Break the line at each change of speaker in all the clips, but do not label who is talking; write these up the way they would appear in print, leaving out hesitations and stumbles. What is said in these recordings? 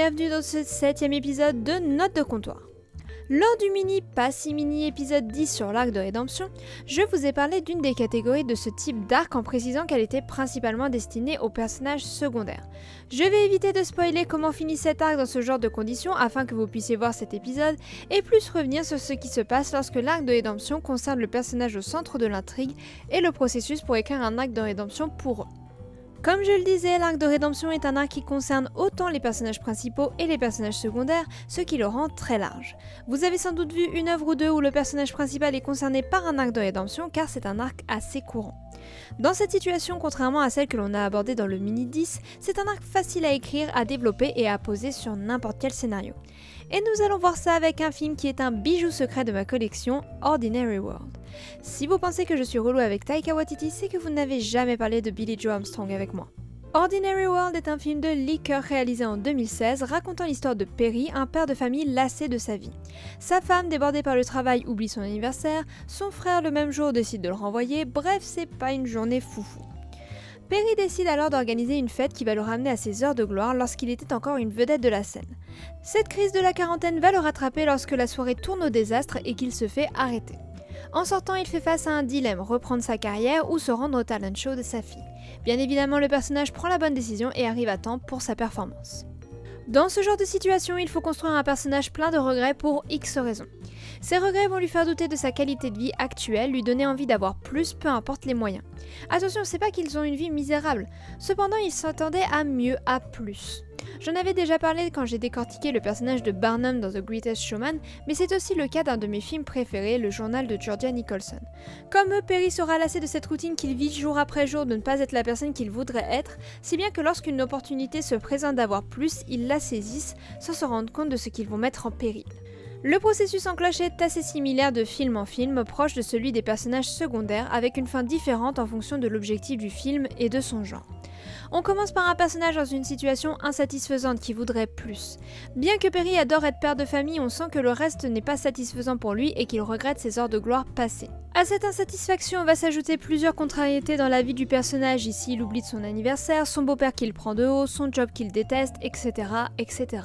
bienvenue dans ce 7ème épisode de Notes de comptoir. Lors du pas si mini épisode 10 sur l'arc de rédemption, je vous ai parlé d'une des catégories de ce type d'arc en précisant qu'elle était principalement destinée aux personnages secondaires. Je vais éviter de spoiler comment finit cet arc dans ce genre de conditions afin que vous puissiez voir cet épisode et plus revenir sur ce qui se passe lorsque l'arc de rédemption concerne le personnage au centre de l'intrigue et le processus pour écrire un arc de rédemption pour eux. Comme je le disais, l'arc de rédemption est un arc qui concerne autant les personnages principaux et les personnages secondaires, ce qui le rend très large. Vous avez sans doute vu une œuvre ou deux où le personnage principal est concerné par un arc de rédemption car c'est un arc assez courant. Dans cette situation, contrairement à celle que l'on a abordée dans le mini 10, c'est un arc facile à écrire, à développer et à poser sur n'importe quel scénario. Et nous allons voir ça avec un film qui est un bijou secret de ma collection, Ordinary World. Si vous pensez que je suis relou avec Taika Waititi, c'est que vous n'avez jamais parlé de Billie Joe Armstrong avec moi. Ordinary World est un film de Lee Kerr réalisé en 2016 racontant l'histoire de Perry, un père de famille lassé de sa vie. Sa femme, débordée par le travail, oublie son anniversaire, son frère le même jour décide de le renvoyer, bref, c'est pas une journée foufou. Perry décide alors d'organiser une fête qui va le ramener à ses heures de gloire lorsqu'il était encore une vedette de la scène. Cette crise de la quarantaine va le rattraper lorsque la soirée tourne au désastre et qu'il se fait arrêter. En sortant, il fait face à un dilemme, reprendre sa carrière ou se rendre au talent show de sa fille. Bien évidemment, le personnage prend la bonne décision et arrive à temps pour sa performance. Dans ce genre de situation, il faut construire un personnage plein de regrets pour X raisons. Ces regrets vont lui faire douter de sa qualité de vie actuelle, lui donner envie d'avoir plus, peu importe les moyens. Attention, c'est pas qu'ils ont une vie misérable, cependant ils s'attendaient à mieux, à plus. J'en avais déjà parlé quand j'ai décortiqué le personnage de Barnum dans The Greatest Showman, mais c'est aussi le cas d'un de mes films préférés, Le Journal de Georgia Nicholson. Comme eux, Perry sera lassé de cette routine qu'il vit jour après jour de ne pas être la personne qu'il voudrait être, si bien que lorsqu'une opportunité se présente d'avoir plus, ils la saisissent sans se rendre compte de ce qu'ils vont mettre en péril. Le processus enclenché est assez similaire de film en film, proche de celui des personnages secondaires, avec une fin différente en fonction de l'objectif du film et de son genre. On commence par un personnage dans une situation insatisfaisante qui voudrait plus. Bien que Perry adore être père de famille, on sent que le reste n'est pas satisfaisant pour lui et qu'il regrette ses heures de gloire passées. À cette insatisfaction va s'ajouter plusieurs contrariétés dans la vie du personnage, ici il oublie de son anniversaire, son beau-père qu'il prend de haut, son job qu'il déteste, etc. etc.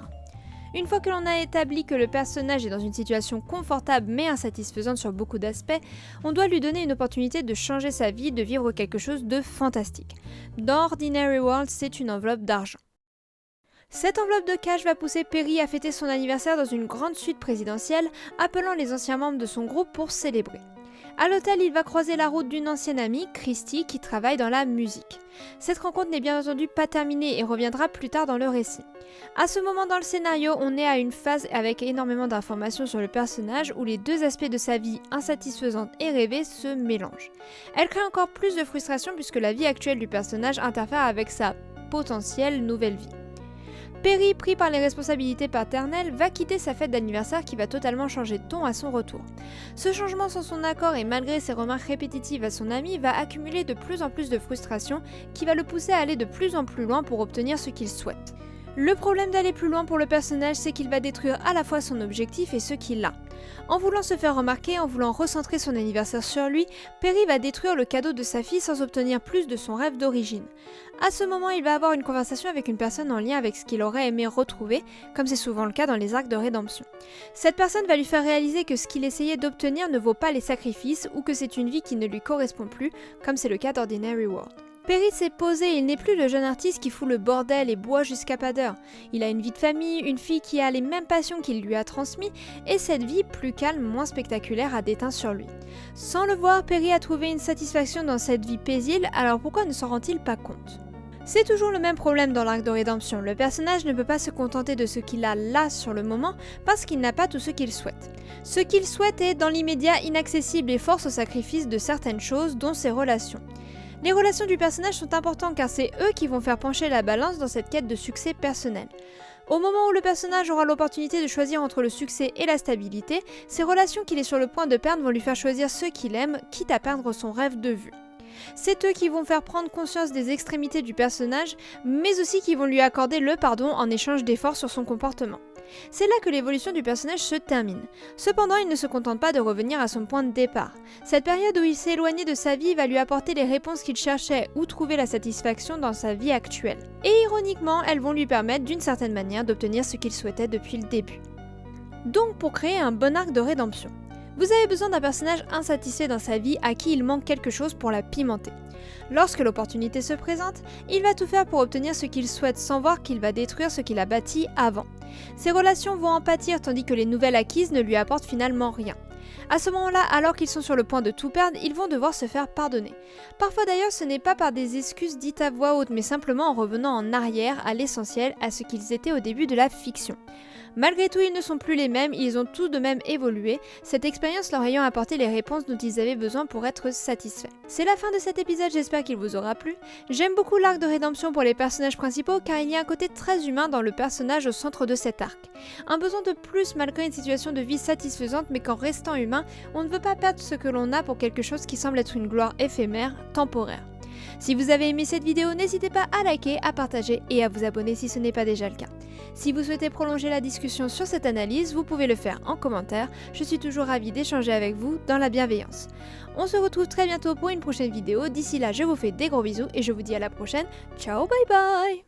Une fois que l'on a établi que le personnage est dans une situation confortable mais insatisfaisante sur beaucoup d'aspects, on doit lui donner une opportunité de changer sa vie, de vivre quelque chose de fantastique. Dans Ordinary World, c'est une enveloppe d'argent. Cette enveloppe de cash va pousser Perry à fêter son anniversaire dans une grande suite présidentielle, appelant les anciens membres de son groupe pour célébrer. À l'hôtel, il va croiser la route d'une ancienne amie, Christy, qui travaille dans la musique. Cette rencontre n'est bien entendu pas terminée et reviendra plus tard dans le récit. À ce moment dans le scénario, on est à une phase avec énormément d'informations sur le personnage où les deux aspects de sa vie, insatisfaisante et rêvée, se mélangent. Elle crée encore plus de frustration puisque la vie actuelle du personnage interfère avec sa potentielle nouvelle vie. Perry, pris par les responsabilités paternelles, va quitter sa fête d'anniversaire qui va totalement changer de ton à son retour. Ce changement sans son accord et malgré ses remarques répétitives à son ami va accumuler de plus en plus de frustration qui va le pousser à aller de plus en plus loin pour obtenir ce qu'il souhaite. Le problème d'aller plus loin pour le personnage, c'est qu'il va détruire à la fois son objectif et ce qu'il a. En voulant se faire remarquer, en voulant recentrer son anniversaire sur lui, Perry va détruire le cadeau de sa fille sans obtenir plus de son rêve d'origine. À ce moment, il va avoir une conversation avec une personne en lien avec ce qu'il aurait aimé retrouver, comme c'est souvent le cas dans les arcs de rédemption. Cette personne va lui faire réaliser que ce qu'il essayait d'obtenir ne vaut pas les sacrifices ou que c'est une vie qui ne lui correspond plus, comme c'est le cas d'Ordinary World. Perry s'est posé, il n'est plus le jeune artiste qui fout le bordel et boit jusqu'à pas d'heure. Il a une vie de famille, une fille qui a les mêmes passions qu'il lui a transmises, et cette vie plus calme, moins spectaculaire a déteint sur lui. Sans le voir, Perry a trouvé une satisfaction dans cette vie paisible, alors pourquoi ne s'en rend-il pas compte ? C'est toujours le même problème dans l'arc de rédemption, le personnage ne peut pas se contenter de ce qu'il a là sur le moment parce qu'il n'a pas tout ce qu'il souhaite. Ce qu'il souhaite est dans l'immédiat inaccessible et force au sacrifice de certaines choses, dont ses relations. Les relations du personnage sont importantes car c'est eux qui vont faire pencher la balance dans cette quête de succès personnel. Au moment où le personnage aura l'opportunité de choisir entre le succès et la stabilité, ces relations qu'il est sur le point de perdre vont lui faire choisir ceux qu'il aime, quitte à perdre son rêve de vue. C'est eux qui vont faire prendre conscience des extrémités du personnage, mais aussi qui vont lui accorder le pardon en échange d'efforts sur son comportement. C'est là que l'évolution du personnage se termine. Cependant, il ne se contente pas de revenir à son point de départ. Cette période où il s'est éloigné de sa vie va lui apporter les réponses qu'il cherchait ou trouver la satisfaction dans sa vie actuelle. Et ironiquement, elles vont lui permettre d'une certaine manière d'obtenir ce qu'il souhaitait depuis le début. Donc pour créer un bon arc de rédemption, vous avez besoin d'un personnage insatisfait dans sa vie à qui il manque quelque chose pour la pimenter. Lorsque l'opportunité se présente, il va tout faire pour obtenir ce qu'il souhaite sans voir qu'il va détruire ce qu'il a bâti avant. Ses relations vont en pâtir tandis que les nouvelles acquises ne lui apportent finalement rien. À ce moment-là, alors qu'ils sont sur le point de tout perdre, ils vont devoir se faire pardonner. Parfois d'ailleurs, ce n'est pas par des excuses dites à voix haute, mais simplement en revenant en arrière à l'essentiel, à ce qu'ils étaient au début de la fiction. Malgré tout, ils ne sont plus les mêmes, ils ont tout de même évolué, cette expérience leur ayant apporté les réponses dont ils avaient besoin pour être satisfaits. C'est la fin de cet épisode, j'espère qu'il vous aura plu. J'aime beaucoup l'arc de rédemption pour les personnages principaux car il y a un côté très humain dans le personnage au centre de cet arc. Un besoin de plus malgré une situation de vie satisfaisante mais qu'en restant humain, on ne veut pas perdre ce que l'on a pour quelque chose qui semble être une gloire éphémère, temporaire. Si vous avez aimé cette vidéo, n'hésitez pas à liker, à partager et à vous abonner si ce n'est pas déjà le cas. Si vous souhaitez prolonger la discussion sur cette analyse, vous pouvez le faire en commentaire, je suis toujours ravie d'échanger avec vous dans la bienveillance. On se retrouve très bientôt pour une prochaine vidéo, d'ici là je vous fais des gros bisous et je vous dis à la prochaine, ciao bye bye.